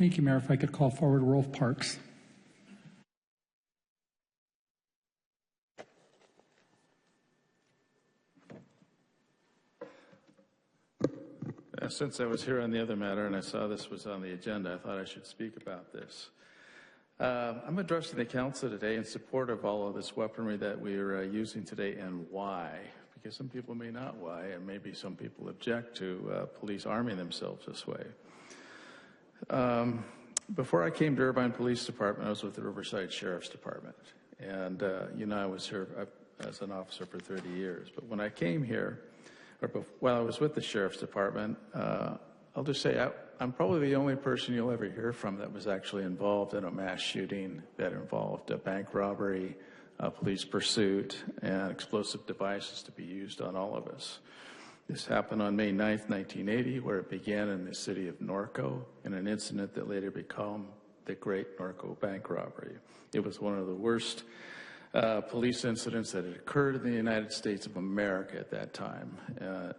Thank you, Mayor. If I could call forward Rolf Parks. Since I was here on the other matter and I saw this was on the agenda, I thought I should speak about this. I'm addressing the council today in support of all of this weaponry that we're using today, and why. Because some people may not why, and maybe some people object to police arming themselves this way. Before I came to Irvine Police Department, I was with the Riverside Sheriff's Department. And, I was here as an officer for 30 years. But when I came here, while I was with the Sheriff's Department, I'll just say I'm probably the only person you'll ever hear from that was actually involved in a mass shooting that involved a bank robbery, police pursuit, and explosive devices to be used on all of us. This happened on May 9th, 1980, where it began in the city of Norco in an incident that later became the Great Norco Bank Robbery. It was one of the worst police incidents that had occurred in the United States of America at that time,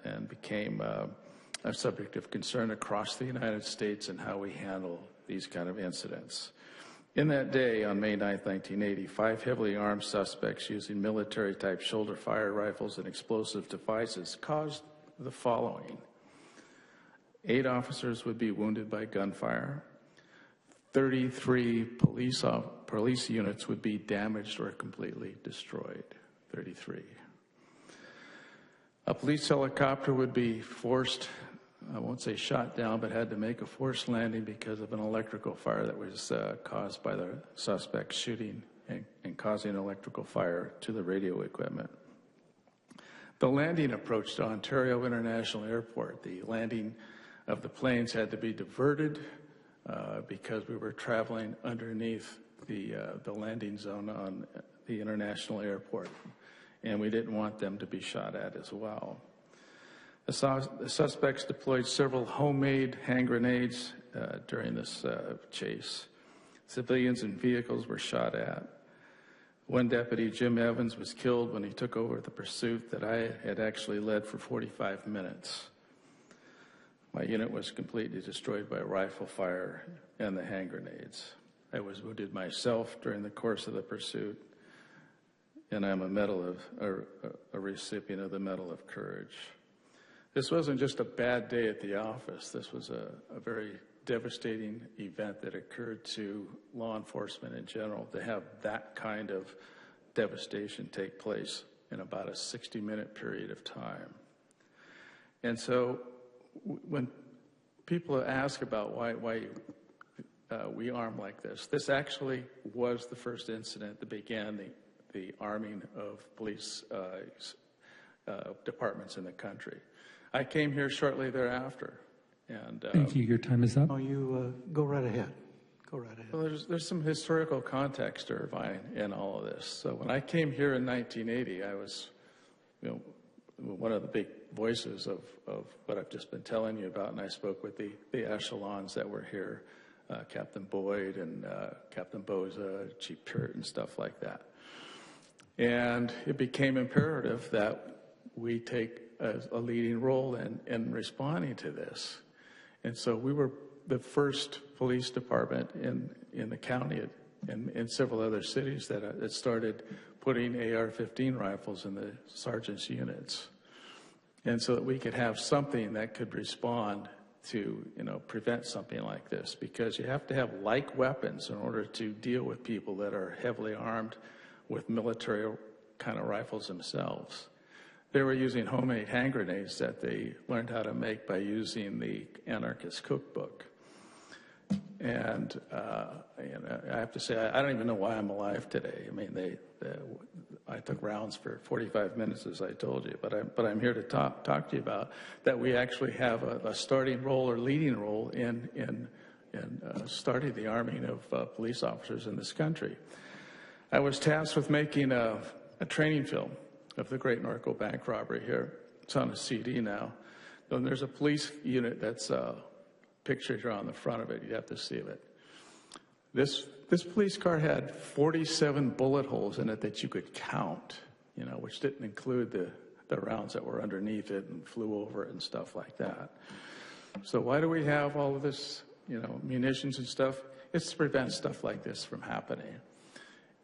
and became a subject of concern across the United States and how we handle these kind of incidents. In that day, on May 9, 1980, 5 heavily armed suspects using military-type shoulder-fire rifles and explosive devices caused the following. 8 officers would be wounded by gunfire. 33 police units would be damaged or completely destroyed. 33. A police helicopter would be forced, I won't say shot down, but had to make a forced landing because of an electrical fire that was caused by the suspects shooting and causing electrical fire to the radio equipment. The landing approach to Ontario International Airport, the landing of the planes had to be diverted because we were traveling underneath the landing zone on the international airport, and we didn't want them to be shot at as well. The suspects deployed several homemade hand grenades during this chase. Civilians and vehicles were shot at. One deputy, Jim Evans, was killed when he took over the pursuit that I had actually led for 45 minutes. My unit was completely destroyed by rifle fire and the hand grenades. I was wounded myself during the course of the pursuit, and I'm a recipient of the Medal of Courage. This wasn't just a bad day at the office. This was a very devastating event that occurred to law enforcement in general, to have that kind of devastation take place in about a 60-minute period of time. And so when people ask about why we arm like this actually was the first incident that began the arming of police departments in the country. I came here shortly thereafter. And, thank you. Your time is up. Oh, you go right ahead. Go right ahead. Well, there's some historical context, Irvine, in all of this. So when I came here in 1980, I was, one of the big voices of what I've just been telling you about, and I spoke with the echelons that were here, Captain Boyd and Captain Boza, Chief Peart, and stuff like that. And it became imperative that we take a leading role in responding to this. And so we were the first police department in the county and in several other cities that started putting AR-15 rifles in the sergeant's units. And so that we could have something that could respond to, prevent something like this, because you have to have like weapons in order to deal with people that are heavily armed with military kind of rifles themselves. They were using homemade hand grenades that they learned how to make by using the anarchist cookbook. And I have to say, I don't even know why I'm alive today. I mean, I took rounds for 45 minutes, as I told you, but I'm here to talk to you about that we actually have a starting role or leading role in starting the arming of police officers in this country. I was tasked with making a training film of the Great Norco Bank robbery here. It's on a CD now. And there's a police unit that's pictured here on the front of it. You have to see it. This police car had 47 bullet holes in it that you could count, which didn't include the rounds that were underneath it and flew over it and stuff like that. So why do we have all of this munitions and stuff. It's to prevent stuff like this from happening.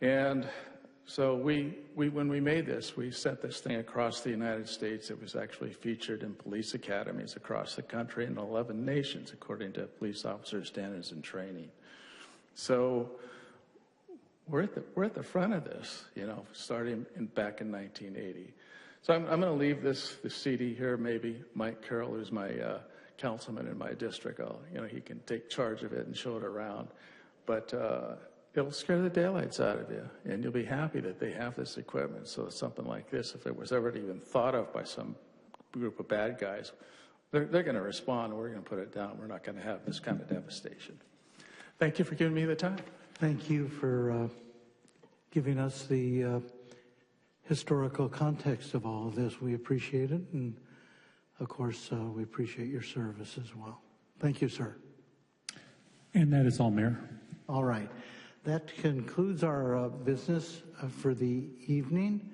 And so when we made this, we sent this thing across the United States. It was actually featured in police academies across the country in 11 nations, according to Police Officer Standards and Training. So we're at the front of this, starting back in 1980. So I'm going to leave this CD here. Maybe Mike Carroll, who's my councilman in my district, he can take charge of it and show it around. But it'll scare the daylights out of you, and you'll be happy that they have this equipment. So that something like this, if it was ever even thought of by some group of bad guys, they're going to respond, and we're going to put it down. We're not going to have this kind of devastation. Thank you for giving me the time. Thank you for giving us the historical context of all of this. We appreciate it, and of course, we appreciate your service as well. Thank you, sir. And that is all, Mayor. All right. That concludes our business for the evening.